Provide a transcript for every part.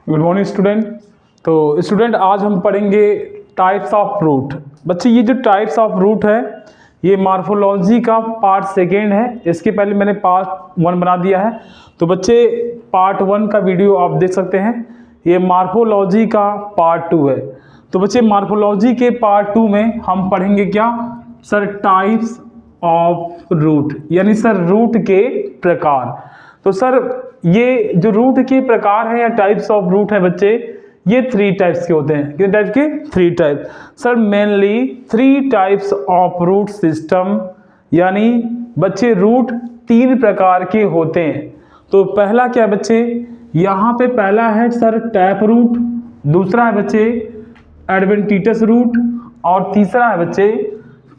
Good morning student. तो student आज हम पढ़ेंगे टाइप्स ऑफ रूट। बच्चे ये जो टाइप्स ऑफ रूट है ये मार्फोलॉजी का पार्ट सेकेंड है। इसके पहले मैंने पार्ट 1 बना दिया है। तो बच्चे पार्ट 1 का वीडियो आप देख सकते हैं। ये मार्फोलॉजी का पार्ट 2 है। तो बच्चे मार्फोलॉजी के पार्ट 2 में हम पढ़ेंगे क्या सर, टाइप्स ऑफ रूट, यानी सर रूट के प्रकार। तो सर ये जो रूट के प्रकार है या टाइप्स ऑफ रूट है बच्चे, ये 3 टाइप्स के होते हैं। कितने टाइप के? 3 type. Sir mainly 3 types of root system, यानी बच्चे रूट 3 प्रकार के होते हैं। तो पहला क्या है बच्चे, यहाँ पे पहला है सर टैप रूट, दूसरा है बच्चे एडवेंटिटस रूट और तीसरा है बच्चे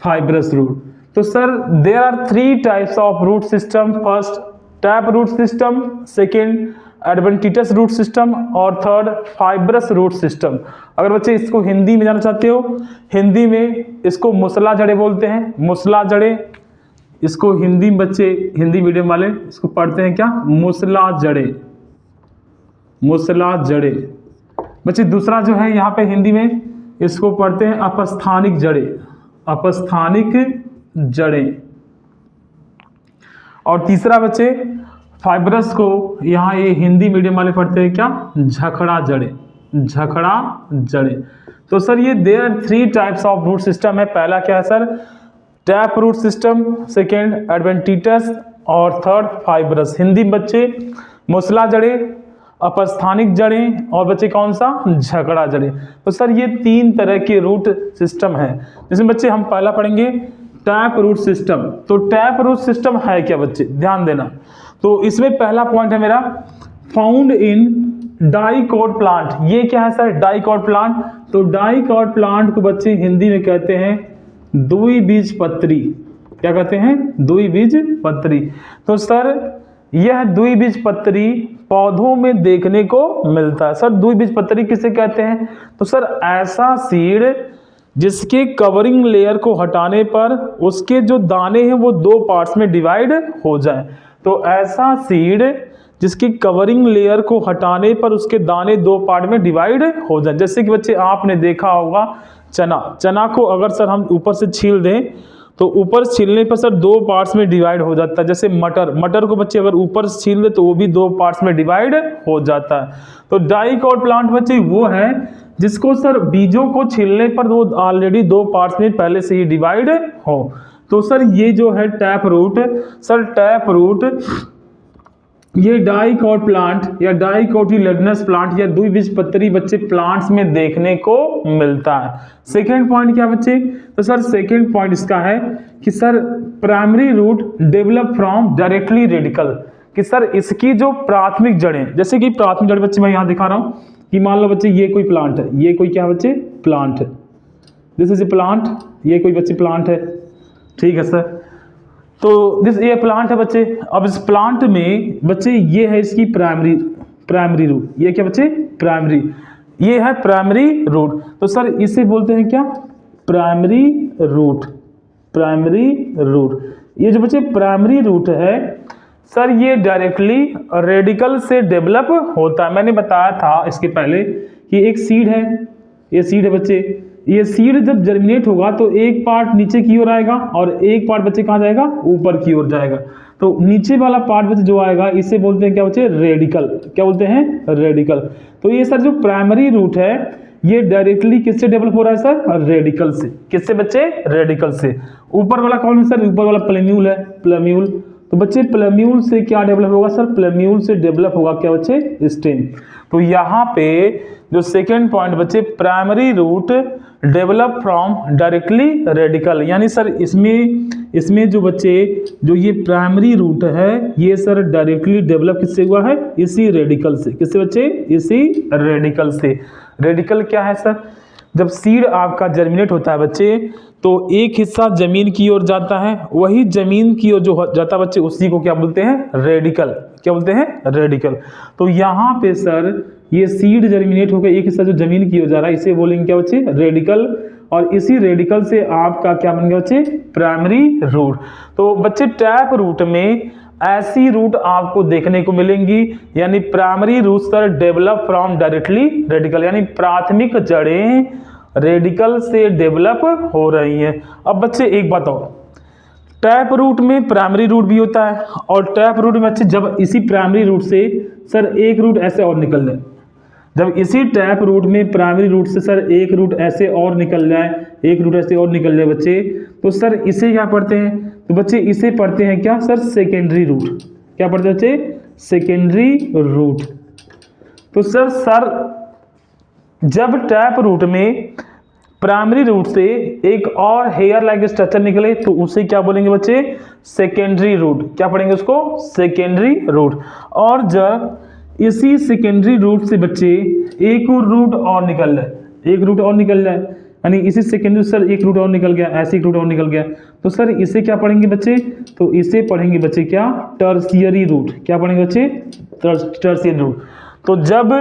फाइब्रस रूट। तो sir there are 3 types of root system. First tap root system, second adventitious root system और थर्ड फाइब्रस रूट सिस्टम। अगर बच्चे इसको हिंदी में जानना चाहते हो, हिंदी में इसको मुसला जड़े बोलते हैं। मुसला जड़े, इसको हिंदी में बच्चे हिंदी मीडियम वाले इसको पढ़ते हैं क्या? मुसला जड़े, मुसला जड़े। बच्चे दूसरा जो है यहाँ पे हिंदी में इसको पढ़ते हैं अपस्थानिक जड़े, अपस्थानिक जड़े। और तीसरा बच्चे फाइब्रस को यहाँ ये हिंदी मीडियम वाले पढ़ते हैं क्या? झखड़ा जड़े, झखड़ा जड़े। तो सर ये there 3 types of root system है। पहला क्या है sir? Tap root system, second adventitious और थर्ड फाइब्रस। हिंदी में बच्चे मुसला जड़े, अपस्थानिक जड़े और बच्चे कौन सा? झखड़ा जड़े। तो सर ये 3 तरह के रूट सिस्टम है, जिसमें बच्चे हम पहला पढ़ेंगे टैप रूट सिस्टम। तो टैप रूट सिस्टम है क्या बच्चे, ध्यान देना। तो इसमें पहला पॉइंट है मेरा फाउंड इन डाइकॉट प्लांट। ये क्या है सर? Dicot plant. तो डाइकॉट प्लांट को बच्चे हिंदी में कहते हैं द्विबीजपत्री। क्या कहते हैं? द्विबीजपत्री। तो सर यह द्विबीजपत्री पौधों में देखने को मिलता है। सर द्विबीजपत्री किसे कहते हैं? तो सर ऐसा सीड जिसके कवरिंग लेयर को हटाने पर उसके जो दाने हैं वो 2 पार्ट्स में डिवाइड हो जाए। तो ऐसा सीड जिसकी कवरिंग लेयर को हटाने पर उसके दाने 2 पार्ट में डिवाइड हो जाए। जैसे कि बच्चे आपने देखा होगा चना, चना को अगर सर हम ऊपर से छील दें तो ऊपर छीलने पर सर 2 पार्ट्स में डिवाइड हो जाता है। जैसे मटर, मटर को बच्चे अगर ऊपर से छील दे तो वो भी 2 पार्ट्स में डिवाइड हो जाता है। तो डाइकॉट प्लांट बच्चे वो है जिसको सर बीजों को छीलने पर वो ऑलरेडी 2 पार्ट्स में पहले से ही डिवाइड हो। तो सर ये जो है tap root, sir tap root ये डाइकॉट प्लांट या डाइकोटिलेडनस प्लांट या द्विबीजपत्री बच्चे प्लांट्स में देखने को मिलता है। सेकेंड पॉइंट क्या बच्चे? तो सर सेकेंड पॉइंट इसका है कि sir primary root develop from directly radical. कि सर इसकी जो प्राथमिक जड़ें, जैसे कि प्राथमिक जड़ बच्चे मैं यहाँ दिखा रहा हूँ कि मान लो बच्चे ये कोई प्लांट है, ये कोई क्या बच्चे? प्लांट है। दिस इज ए प्लांट, ये कोई बच्चे प्लांट है, ठीक है सर। तो ये प्लांट है बच्चे। अब इस प्लांट में बच्चे ये है इसकी प्राइमरी रूट। ये क्या बच्चे? प्राइमरी, ये है प्राइमरी रूट। तो सर इसे बोलते हैं क्या? Primary root, primary root. ये जो बच्चे प्राइमरी रूट है सर ये डायरेक्टली रेडिकल से डेवलप होता है। मैंने बताया था इसके पहले कि एक सीड है, ये सीड है बच्चे। ये सीड जब जर्मिनेट होगा तो एक पार्ट नीचे की ओर आएगा और एक पार्ट बच्चे कहाँ जाएगा? ऊपर की ओर जाएगा। तो नीचे वाला पार्ट बच्चे जो आएगा इसे बोलते हैं क्या बच्चे? रेडिकल। क्या बोलते हैं? रेडिकल। तो ये सर जो प्राइमरी रूट है ये डायरेक्टली किससे डेवलप हो रहा है सर? रेडिकल से। किससे बच्चे? रेडिकल से। ऊपर वाला कौन है सर? ऊपर वाला प्लेम्यूल है, प्लेम्यूल। तो बच्चे प्लेम्यूल से क्या डेवलप होगा सर? प्लेम्यूल से डेवलप होगा क्या बच्चे? स्टेम। तो यहाँ पे जो सेकेंड पॉइंट बच्चे primary root develop from directly radical, यानी सर इसमें जो बच्चे जो ये प्राइमरी रूट है ये सर डायरेक्टली डेवलप किससे हुआ है? इसी रेडिकल से। किससे बच्चे? इसी रेडिकल से। रेडिकल क्या है सर? जब सीड आपका जर्मिनेट होता है बच्चे तो एक हिस्सा जमीन की ओर जाता है, वही जमीन की ओर जो जाता है बच्चे उसी को क्या बोलते हैं? रेडिकल। क्या बोलते हैं? रेडिकल। तो यहाँ पे सर ये सीड जर्मिनेट होकर एक हिस्सा जो जमीन की ओर जा रहा है इसे बोलेंगे क्या बच्चे? रेडिकल। और इसी रेडिकल से आपका क्या बन गया बच्चे? Primary root. तो बच्चे टैप रूट में ऐसी रूट आपको देखने को मिलेंगी, यानी primary root sir develop from directly radical, यानी प्राथमिक जड़ें रेडिकल से डेवलप हो रही हैं। अब बच्चे एक बात और, टैप रूट में प्राइमरी रूट भी होता है, और टैप रूट में बच्चे जब इसी प्राइमरी रूट से सर एक रूट ऐसे और निकल जाए, जब इसी टैप रूट में प्राइमरी रूट से सर एक रूट ऐसे और निकल जाए, एक रूट ऐसे और निकल जाए बच्चे, तो सर इसे क्या पढ़ते हैं, तो बच्चे इसे पढ़ते हैं क्या सर, सेकेंडरी रूट। क्या पढ़ते हैं बच्चे, सेकेंडरी रूट। तो सर जब टैप रूट में प्राइमरी रूट से एक और हेयर लाइक स्ट्रक्चर निकले तो उसे क्या बोलेंगे बच्चे, सेकेंडरी रूट। क्या पढ़ेंगे उसको, सेकेंडरी रूट। और जब इसी सेकेंडरी रूट से बच्चे एक रूट और निकल जाए, एक रूट और निकल जाए, यानी इसी सेकेंडरी सर एक रूट और निकल गया, ऐसे एक रूट और निकल गया, तो सर इसे क्या पढ़ेंगे बच्चे, तो इसे पढ़ेंगे बच्चे क्या, टर्शियरी रूट। क्या पढ़ेंगे बच्चे, टर्शियरी रूट। तो जब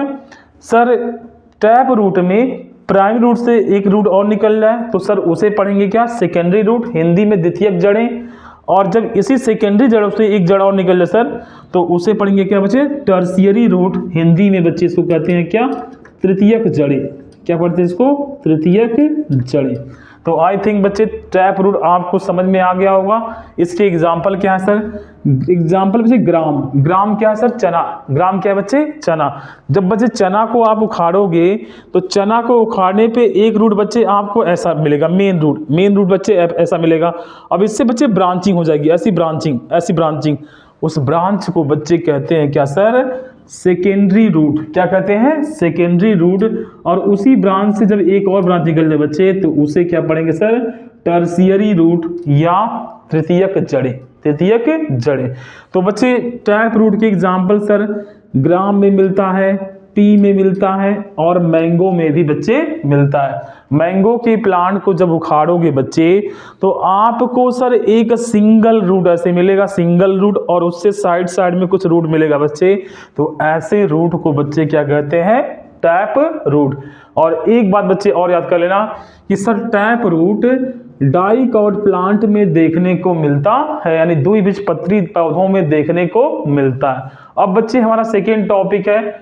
सर टैप रूट में प्राइमरी रूट से एक रूट और निकल जाए तो सर उसे पढ़ेंगे क्या, सेकेंडरी रूट, हिंदी में द्वितीयक जड़ें। और जब इसी सेकेंडरी जड़ों से एक जड़ और निकल जाए सर तो उसे पढ़ेंगे क्या बच्चे, टर्शियरी रूट, हिंदी में बच्चे इसको कहते हैं क्या, तृतीयक जड़ें। क्या पढ़ते हैं इसको, तृतीयक जड़ें। तो आई थिंक बच्चे टैप रूट आपको समझ में आ गया होगा। इसके एग्जाम्पल क्या है सर, एग्जाम्पल बच्चे ग्राम, ग्राम क्या है सर, चना। ग्राम क्या है बच्चे, चना। जब बच्चे चना को आप उखाड़ोगे तो चना को उखाड़ने पे एक रूट बच्चे आपको ऐसा मिलेगा, मेन रूट, मेन रूट बच्चे ऐसा मिलेगा। अब इससे बच्चे ब्रांचिंग हो जाएगी, ऐसी ब्रांचिंग, ऐसी ब्रांचिंग, उस ब्रांच को बच्चे कहते हैं क्या सर, सेकेंडरी रूट। क्या कहते हैं, सेकेंडरी रूट। और उसी ब्रांच से जब एक और ब्रांच निकल जाए बच्चे तो उसे क्या पढ़ेंगे सर, टर्शियरी रूट या तृतीयक जड़ें, तृतीयक जड़ें। तो बच्चे टैप रूट के एग्जाम्पल सर ग्राम में मिलता है, पी में मिलता है, और मैंगो में भी बच्चे मिलता है। मैंगो के प्लांट को जब उखाड़ोगे बच्चे तो आपको सर एक सिंगल रूट ऐसे मिलेगा, सिंगल रूट, और उससे साइड साइड में कुछ रूट मिलेगा बच्चे। तो ऐसे रूट को बच्चे क्या कहते हैं, टैप रूट। और एक बात बच्चे और याद कर लेना कि sir tap root dicot plant में देखने को मिलता है, यानी द्विबीजपत्री पौधों में देखने को मिलता है। अब बच्चे हमारा सेकेंड टॉपिक है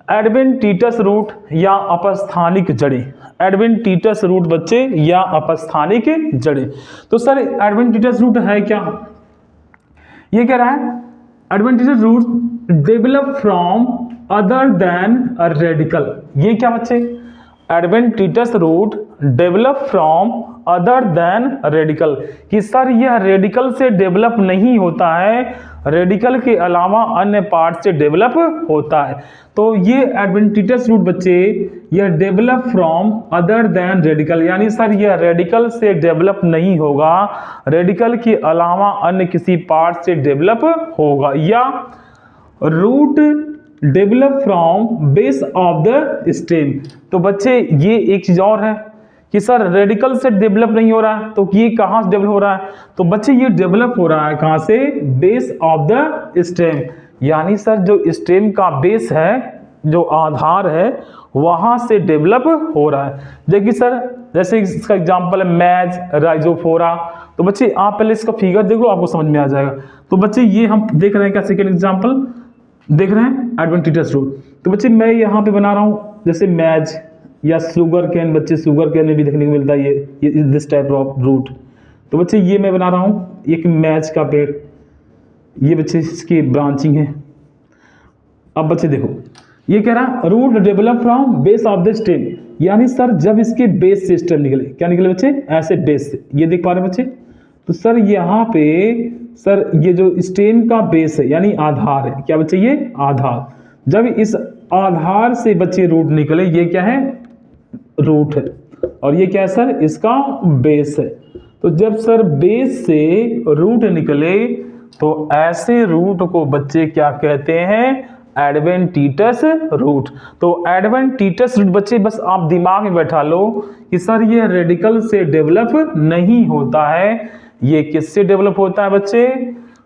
एडवेंटिटस रूट या अपस्थानिक जड़ें। एडवेंटिटस रूट बच्चे या अपस्थानिक जड़ें। तो सर एडवेंटिटस रूट है क्या, ये कह रहा है adventitious root develop from other than a radical. ये क्या बच्चे, adventitious root develop from other than radical, कि सर यह रेडिकल से डेवलप नहीं होता है, रेडिकल के अलावा अन्य पार्ट से डेवलप होता है। तो ये एडवेंटिटस रूट बच्चे यह develop from other than radical, यानी सर यह रेडिकल से डेवलप नहीं होगा, रेडिकल के अलावा अन्य किसी पार्ट से डेवलप होगा। या root develop from base of the stem. तो बच्चे ये एक चीज और है कि सर रेडिकल से डेवलप नहीं हो रहा है, तो ये कहां से डेवलप हो रहा है, तो बच्चे ये डेवलप हो रहा है कहां से, बेस ऑफ द स्टेम, यानी सर जो स्टेम का बेस है, जो आधार है, वहां से डेवलप हो रहा है। देखिए सर जैसे इसका एग्जांपल है मैज, राइजोफोरा। तो बच्चे आप पहले इसका फिगर देख लो, आपको समझ में आ जाएगा। तो बच्चे ये हम देख रहे हैं क्या, सेकेंड एग्जाम्पल देख रहे हैं एडवेंटिटस रूट। तो बच्चे मैं यहाँ पे बना रहा हूँ जैसे मैज या शुगर कैन, बच्चे शुगर कैन में भी देखने को मिलता है ये दिस टाइप ऑफ रूट। तो बच्चे ये मैं बना रहा हूँ एक मैज का पेड़, ये बच्चे इसकी ब्रांचिंग है। अब बच्चे देखो ये कह रहा root develop from base of the stem, यानी सर जब इसके बेस से स्टेम निकले, क्या निकले बच्चे, ऐसे बेस से, ये देख पा रहे हैं बच्चे। तो सर यहाँ पे सर ये जो स्टेम का बेस है यानी आधार है, क्या बच्चे, ये आधार। जब इस आधार से बच्चे रूट निकले, ये क्या है, रूट है, और ये क्या है सर, इसका बेस है। तो जब सर बेस से रूट निकले तो ऐसे रूट को बच्चे क्या कहते हैं, एडवेंटिटस रूट। तो एडवेंटिटस रूट बच्चे बस आप दिमाग में बैठा लो कि सर ये रेडिकल से डेवलप नहीं होता है, ये किससे डेवलप होता है बच्चे,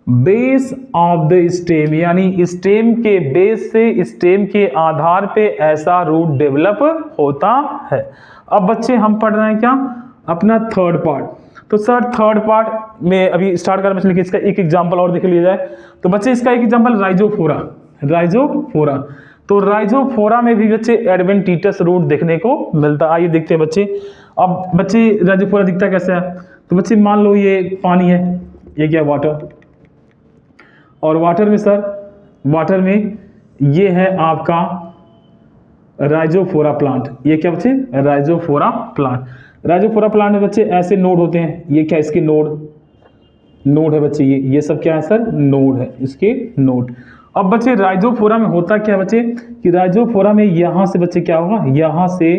बेस ऑफ द स्टेम, यानी स्टेम के बेस से, स्टेम के आधार पे ऐसा रूट डेवलप होता है। अब बच्चे हम पढ़ रहे हैं क्या, अपना थर्ड पार्ट। तो सर थर्ड पार्ट में अभी स्टार्ट कर बच्चे, इसका एक एग्जाम्पल और देख लिया जाए तो बच्चे इसका एक एग्जाम्पल राइजोफोरा। राइजोफोरा, तो राइजोफोरा में भी बच्चे एडवेंटिटस रूट देखने को मिलता है। आइए देखते हैं बच्चे। अब बच्चे राइजोफोरा दिखता कैसे है, तो बच्चे मान लो ये पानी है, ये क्या वाटर, और वाटर में सर, वाटर में ये है आपका राइजोफोरा प्लांट। ये क्या बच्चे, राइजोफोरा प्लांट। राइजोफोरा प्लांट में बच्चे ऐसे नोड होते हैं, ये क्या इसके नोड है बच्चे, ये सब क्या है सर, नोड है, इसके नोड। अब बच्चे राइजोफोरा में होता क्या बच्चे कि राइजोफोरा में यहाँ से बच्चे क्या होगा, यहाँ से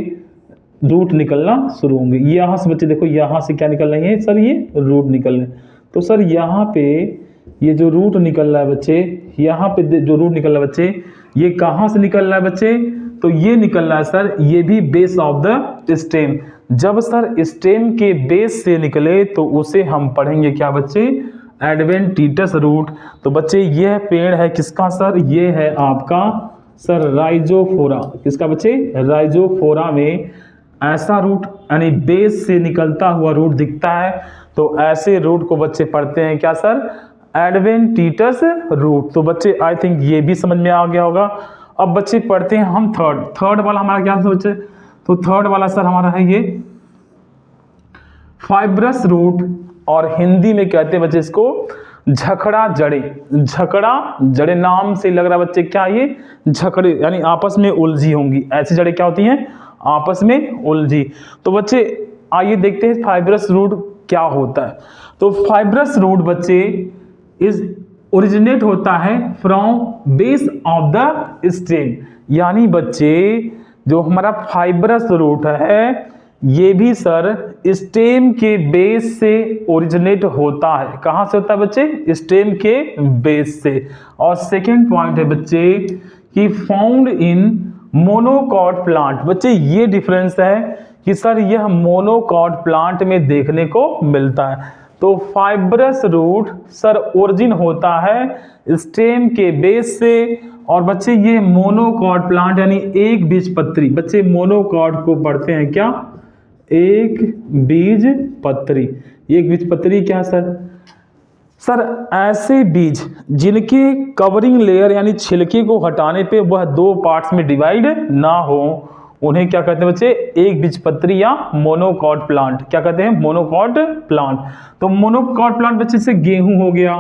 रूट निकलना शुरू होंगे। यहाँ से बच्चे देखो, यहाँ से क्या निकल रही है सर, ये रूट निकल रहे हैं। तो सर यहाँ पे ये जो रूट निकल रहा है बच्चे, यहाँ पे जो रूट निकल रहा है बच्चे, ये कहाँ से निकल रहा है बच्चे, तो ये निकल रहा है सर, ये भी बेस ऑफ द स्टेम। जब सर स्टेम के बेस से निकले तो उसे हम पढ़ेंगे क्या बच्चे, एडवेंटिटस रूट। तो बच्चे यह पेड़ है किसका सर, ये है आपका सर राइजोफोरा। किसका बच्चे, राइजोफोरा में ऐसा रूट यानी बेस से निकलता हुआ रूट दिखता है, तो ऐसे रूट को बच्चे पढ़ते हैं क्या सर, एडवेंटिटस रूट। तो बच्चे आई थिंक ये भी समझ में आ गया होगा। अब बच्चे पढ़ते हैं हम थर्ड वाला हमारा क्या था बच्चे, तो थर्ड वाला सर हमारा है ये फाइब्रस रूट, और हिंदी में कहते हैं बच्चे इसको झखड़ा जड़े। झखड़ा जड़े नाम से लग रहा है बच्चे क्या, ये झखड़े यानी आपस में उलझी होंगी। ऐसी जड़ें क्या होती हैं, आपस में उलझी। तो बच्चे आइए देखते हैं फाइब्रस रूट क्या होता है। तो फाइब्रस रूट बच्चे इज ओरिजिनेट होता है from base of the stem, यानी बच्चे जो हमारा फाइब्रस रूट है ये भी सर स्टेम के बेस से ओरिजिनेट होता है। कहाँ से होता है बच्चे, स्टेम के बेस से। और सेकेंड पॉइंट है बच्चे कि फाउंड इन मोनोकॉट प्लांट। बच्चे ये डिफरेंस है कि सर यह मोनोकॉट प्लांट में देखने को मिलता है। तो फाइब्रस रूट सर ओरिजिन होता है स्टेम के बेस से, और बच्चे ये मोनोकॉट प्लांट यानी एक बीजपत्री। बच्चे मोनोकॉट को पढ़ते हैं क्या, एक बीजपत्री। एक बीजपत्री क्या सर ऐसे बीज जिनके कवरिंग लेयर यानी छिलके को हटाने पे वह दो पार्ट्स में डिवाइड ना हो, उन्हें क्या कहते हैं बच्चे, एक बीजपत्री या मोनोकॉट प्लांट। क्या कहते हैं, मोनोकॉट प्लांट। तो मोनोकॉट प्लांट बच्चे से गेहूं हो गया,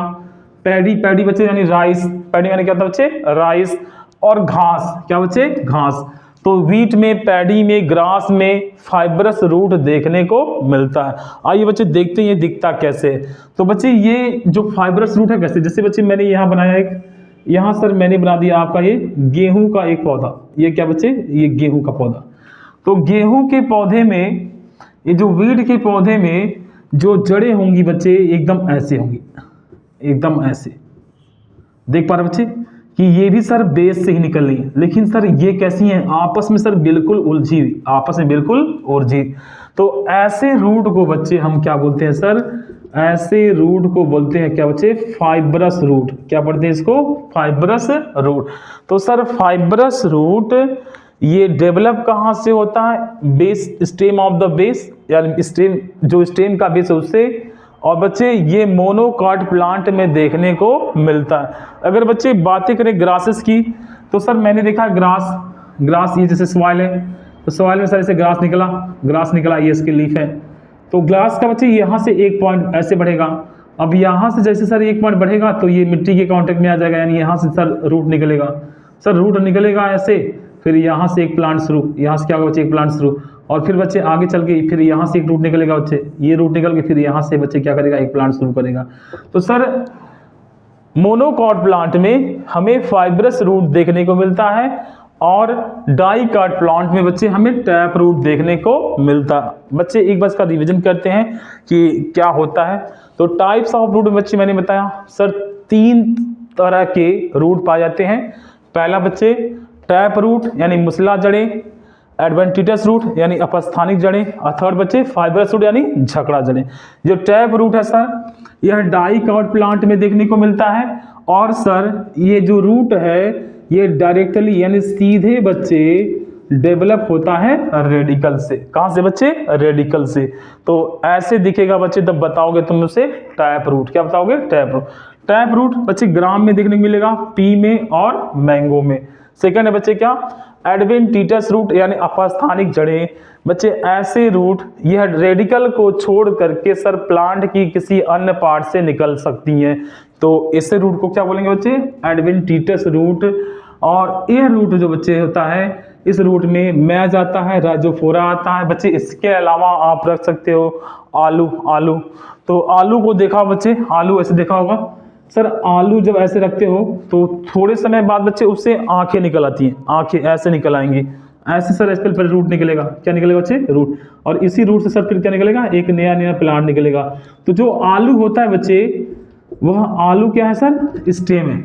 पैडी बच्चे यानी राइस, पैडी यानी क्या था बच्चे, राइस, और घास, क्या बच्चे, घास। तो व्हीट में, पैडी में, ग्रास में फाइब्रस रूट देखने को मिलता है। आइए बच्चे देखते हैं ये दिखता कैसे है। तो बच्चे ये जो फाइब्रस रूट है कैसे, जैसे बच्चे मैंने यहाँ बनाया एक, यहाँ सर मैंने बना दिया आपका ये गेहूं का एक पौधा। ये क्या बच्चे, ये गेहूं का पौधा। तो गेहूं के पौधे में, ये जो वीट के पौधे में जो जड़ें होंगी बच्चे एकदम ऐसे होंगी, एकदम ऐसे। देख पा रहे बच्चे कि ये भी सर बेस से ही निकल रही है, लेकिन सर ये कैसी हैं, आपस में सर बिल्कुल उलझी हुई, आपस में बिल्कुल उलझी। तो ऐसे रूट को बच्चे हम क्या बोलते हैं सर, ऐसे रूट को बोलते हैं क्या बच्चे, फाइब्रस रूट। क्या पढ़ते हैं इसको, फाइब्रस रूट। तो सर फाइब्रस रूट ये डेवलप कहाँ से होता है, base, stem of the base, यानी स्टेम, जो स्टेम का बेस है उससे। और बच्चे ये मोनोकॉट प्लांट में देखने को मिलता है। अगर बच्चे बातें करें ग्रासेस की, तो सर मैंने देखा ग्रास ये जैसे सॉइल है, तो सॉइल में सर ऐसे ग्रास निकला, ये इसके लीफ है। तो ग्रास का बच्चे यहाँ से एक पॉइंट ऐसे बढ़ेगा। अब यहाँ से जैसे सर एक पॉइंट बढ़ेगा तो ये मिट्टी के कांटेक्ट में आ जाएगा, यानी यहाँ से सर रूट निकलेगा। सर रूट निकलेगा ऐसे, फिर यहाँ से एक प्लांट शुरू, यहाँ से क्या होगा बच्चे, एक प्लांट शुरू, और फिर बच्चे आगे चल के फिर यहाँ से एक रूट निकलेगा बच्चे, ये रूट निकल के फिर यहाँ से बच्चे क्या करेगा, एक प्लांट शुरू करेगा। तो सर मोनोकॉट प्लांट में हमें फाइब्रस रूट देखने को मिलता है, और डाइकॉट प्लांट में बच्चे हमें टैप रूट देखने को मिलता है। बच्चे एक बार इसका रिवीजन करते हैं कि क्या होता है। तो टाइप्स ऑफ रूट बच्चे मैंने बताया सर 3 तरह के रूट पाए जाते हैं। पहला बच्चे टैप रूट यानी मुसला जड़ें, एडवेंटिटस रूट यानी अपस्थानिक जड़ें, और थर्ड बच्चे फाइब्रस रूट यानी झकड़ा जड़ें। जो टैप रूट है सर यह डाइकॉट प्लांट में देखने को मिलता है, और सर ये जो रूट है ये डायरेक्टली यानी सीधे बच्चे डेवलप होता है रेडिकल से। कहां से बच्चे? रेडिकल से। तो ऐसे दिखेगा बच्चे, तब बताओगे तुम उसे टैप रूट। क्या बताओगे? Tap root. टैप रूट बच्चे ग्राम में देखने को मिलेगा, पी में और मैंगो में। सेकंड है बच्चे क्या? एडवेंटिटस रूट यानी अपस्थानिक जड़ें। बच्चे ऐसे रूट यह रेडिकल को छोड़ करके सर प्लांट की किसी अन्य पार्ट से निकल सकती हैं, तो इस रूट को क्या बोलेंगे बच्चे? Adventitious root. और यह रूट जो बच्चे होता है, इस रूट में मैज आता है, राइजोफोरा आता है। बच्चे इसके अलावा आप रख सकते हो आलू। आलू, तो आलू को देखा बच्चे, आलू ऐसे देखा होगा सर। आलू जब ऐसे रखते हो तो थोड़े समय बाद बच्चे उससे आंखें निकल आती हैं, आंखें ऐसे निकल आएंगी, ऐसे सर इसके पर रूट निकलेगा। क्या निकलेगा बच्चे? रूट। और इसी रूट से सर फिर क्या निकलेगा? एक नया नया प्लांट निकलेगा। तो जो आलू होता है बच्चे, वह आलू क्या है सर? स्टेम है।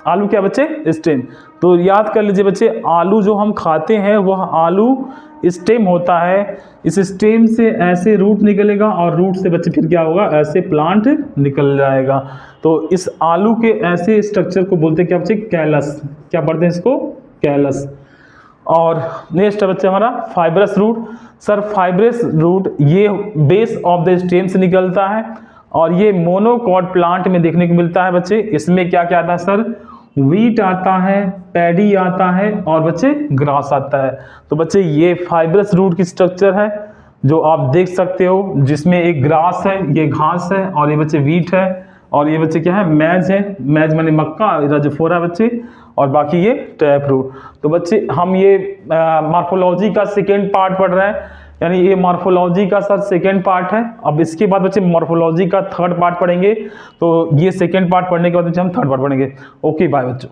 आलू क्या बच्चे? स्टेम। तो याद कर लीजिए बच्चे, आलू जो हम खाते हैं वह आलू स्टेम होता है। इस स्टेम से ऐसे रूट निकलेगा और रूट से बच्चे फिर क्या होगा? ऐसे प्लांट निकल जाएगा। तो इस आलू के ऐसे स्ट्रक्चर को बोलते हैं क्या बच्चे? कैलस। क्या पढ़ते हैं इसको? कैलस। और नेक्स्ट है बच्चे हमारा fibrous root. Sir fibrous root ये बेस ऑफ द स्टेम से निकलता है और ये मोनोकॉट प्लांट में देखने को मिलता है बच्चे। इसमें क्या क्या आता है सर? वीट आता है, पैडी आता है और बच्चे ग्रास आता है। तो बच्चे ये फाइब्रस रूट की स्ट्रक्चर है जो आप देख सकते हो, जिसमें एक ग्रास है, ये घास है, और ये बच्चे वीट है, और ये बच्चे क्या है? मैज है। मैज माने मक्का, राइजोफोरा बच्चे, और बाकी ये टैप रूट। तो बच्चे हम ये मॉर्फोलॉजी का सेकेंड पार्ट पढ़ रहे हैं, यानी ये मॉर्फोलॉजी का सर सेकेंड पार्ट है। अब इसके बाद बच्चे मॉर्फोलॉजी का थर्ड पार्ट पढ़ेंगे। तो ये सेकेंड पार्ट पढ़ने के बाद बच्चे हम थर्ड पार्ट पढ़ेंगे। ओके बाय बच्चों।